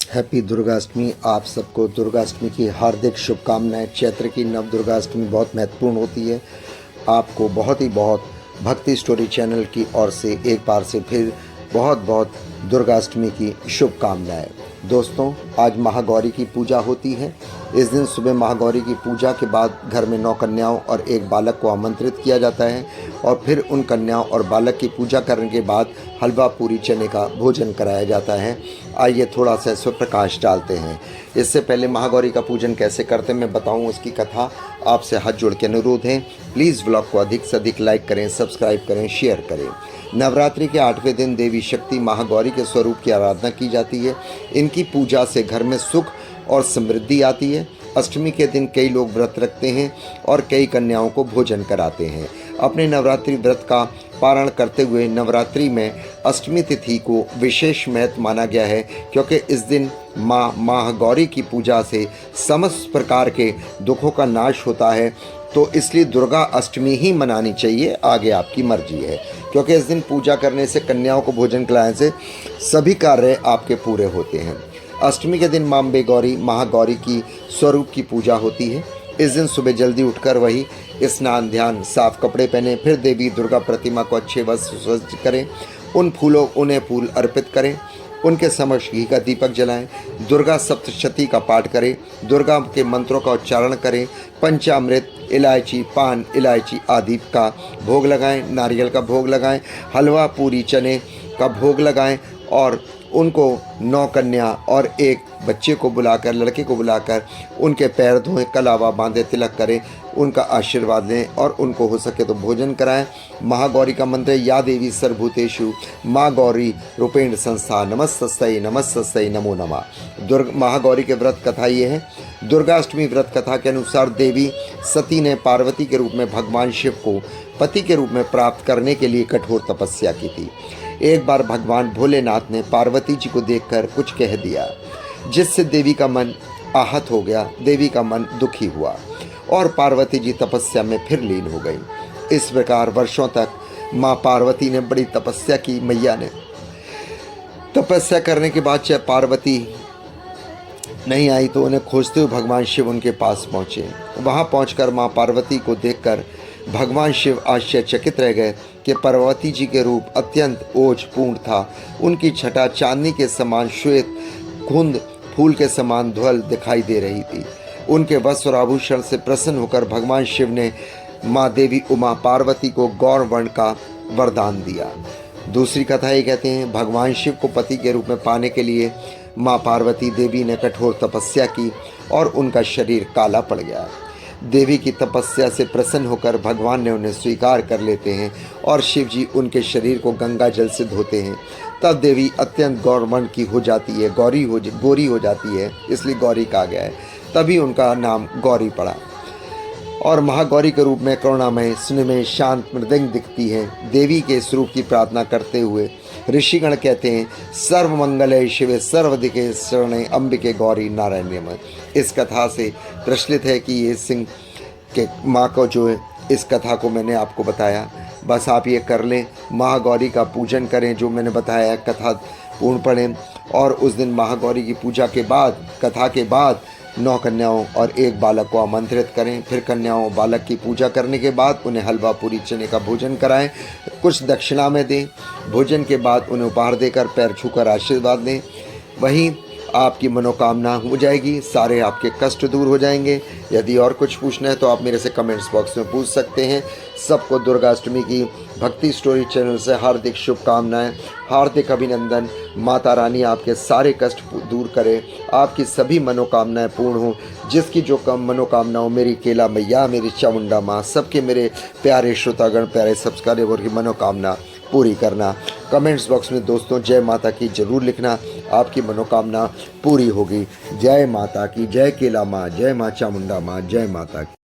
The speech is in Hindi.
हैप्पी दुर्गाष्टमी। आप सबको दुर्गाष्टमी की हार्दिक शुभकामनाएं। चैत्र की नव दुर्गाष्टमी बहुत महत्वपूर्ण होती है। आपको बहुत भक्ति स्टोरी चैनल की ओर से एक बार से फिर बहुत दुर्गाष्टमी की शुभकामनाएं। दोस्तों, आज महागौरी की पूजा होती है। इस दिन सुबह महागौरी की पूजा के बाद घर में 9 कन्याओं और एक बालक को आमंत्रित किया जाता है और फिर उन कन्याओं और बालक की पूजा करने के बाद हलवा पूरी चने का भोजन कराया जाता है। आइए थोड़ा सा इस पर प्रकाश डालते हैं। इससे पहले महागौरी का पूजन कैसे करते हैं मैं बताऊं, उसकी कथा आपसे हाथ जोड़ के अनुरोध है। प्लीज़ ब्लॉग को अधिक से अधिक लाइक करें, सब्सक्राइब करें, शेयर करें। नवरात्रि के 8वें दिन देवी शक्ति महागौरी के स्वरूप की आराधना की जाती है। इनकी पूजा से घर में सुख और समृद्धि आती है। अष्टमी के दिन कई लोग व्रत रखते हैं और कई कन्याओं को भोजन कराते हैं। अपने नवरात्रि व्रत का पारण करते हुए नवरात्रि में अष्टमी तिथि को विशेष महत्व माना गया है, क्योंकि इस दिन माँ महागौरी की पूजा से समस्त प्रकार के दुखों का नाश होता है। तो इसलिए दुर्गा अष्टमी ही मनानी चाहिए, आगे आपकी मर्जी है। क्योंकि इस दिन पूजा करने से, कन्याओं को भोजन खिलाने से सभी कार्य आपके पूरे होते हैं। अष्टमी के दिन माँ बेगौरी महागौरी की स्वरूप की पूजा होती है। इस दिन सुबह जल्दी उठकर वही स्नान ध्यान साफ कपड़े पहने, फिर देवी दुर्गा प्रतिमा को अच्छे वस्त्र सज्ज करें, उन्हें फूल अर्पित करें, उनके समक्ष घी का दीपक जलाएं, दुर्गा सप्तशती का पाठ करें, दुर्गा के मंत्रों का उच्चारण करें, पंचामृत, इलायची, पान इलायची आदि का भोग लगाएं, नारियल का भोग लगाएं, हलवा पूरी चने का भोग लगाएं और उनको 9 कन्या और एक बच्चे को बुलाकर, लड़के को बुलाकर उनके पैर धोएं, कलावा बांधे, तिलक करें, उनका आशीर्वाद लें और उनको हो सके तो भोजन कराएं। महागौरी का मंत्र है, या देवी सर्वभूतेषु माँ गौरी रूपेण संस्था नमस्तस्यै नमो नमः। महागौरी के व्रत कथा ये है। दुर्गाष्टमी व्रत कथा के अनुसार देवी सती ने पार्वती के रूप में भगवान शिव को पति के रूप में प्राप्त करने के लिए कठोर तपस्या की थी। एक बार भगवान भोलेनाथ ने पार्वती जी को देखकर कुछ कह दिया, जिससे देवी का मन आहत हो गया, देवी का मन दुखी हुआ और पार्वती जी तपस्या में फिर लीन हो गई। इस प्रकार वर्षों तक माँ पार्वती ने बड़ी तपस्या की। मैया ने तपस्या करने के बाद चाहे पार्वती नहीं आई तो उन्हें खोजते हुए भगवान शिव उनके पास पहुँचे। वहाँ पहुँचकर माँ पार्वती को देखकर भगवान शिव आश्चर्यचकित रह गए कि पार्वती जी के रूप अत्यंत ओजपूर्ण था। उनकी छटा चांदनी के समान श्वेत, कुंद फूल के समान ध्वल दिखाई दे रही थी। उनके वस्त्र और आभूषण से प्रसन्न होकर भगवान शिव ने माँ देवी उमा पार्वती को गौर वर्ण का वरदान दिया। दूसरी कथा ये कहते हैं, भगवान शिव को पति के रूप में पाने के लिए माँ पार्वती देवी ने कठोर तपस्या की और उनका शरीर काला पड़ गया। देवी की तपस्या से प्रसन्न होकर भगवान ने उन्हें स्वीकार कर लेते हैं और शिव जी उनके शरीर को गंगा जल से धोते हैं। तब देवी अत्यंत गौरवर्ण की हो जाती है, गोरी हो जाती है, इसलिए गौरी कहा गया है। तभी उनका नाम गौरी पड़ा और महागौरी के रूप में करुणामय, स्नेहमय, शांत, मृदंग दिखती है। देवी के स्वरूप की प्रार्थना करते हुए ऋषिगण कहते हैं, सर्वमंगले शिवे सर्वदिके शरणे अंबिके गौरी नारायण्यम। इस कथा से प्रचलित है कि ये सिंह के माँ को जो है, इस कथा को मैंने आपको बताया, बस आप ये कर लें, महागौरी का पूजन करें, जो मैंने बताया कथा पूर्ण पढ़ें और उस दिन महागौरी की पूजा के बाद, कथा के बाद 9 कन्याओं और एक बालक को आमंत्रित करें। फिर कन्याओं बालक की पूजा करने के बाद उन्हें हलवा पूरी चने का भोजन कराएं, कुछ दक्षिणा में दें। भोजन के बाद उन्हें उपहार देकर पैर छूकर आशीर्वाद लें। वहीं आपकी मनोकामना हो जाएगी, सारे आपके कष्ट दूर हो जाएंगे। यदि और कुछ पूछना है तो आप मेरे से कमेंट्स बॉक्स में पूछ सकते हैं। सबको दुर्गाष्टमी की भक्ति स्टोरी चैनल से हार्दिक शुभकामनाएं, हार्दिक अभिनंदन। माता रानी आपके सारे कष्ट दूर करे, आपकी सभी मनोकामनाएं पूर्ण हो। जिसकी जो कम मनोकामना हो, मेरी केला मैया, मेरी चामुंडा माँ, सबके मेरे प्यारे श्रोतागण, प्यारे सब्सक्राइबर की मनोकामना पूरी करना। कमेंट्स बॉक्स में दोस्तों जय माता की जरूर लिखना, आपकी मनोकामना पूरी होगी। जय माता की, जय केला माँ, जय माँ चामुंडा माँ, जय माता की।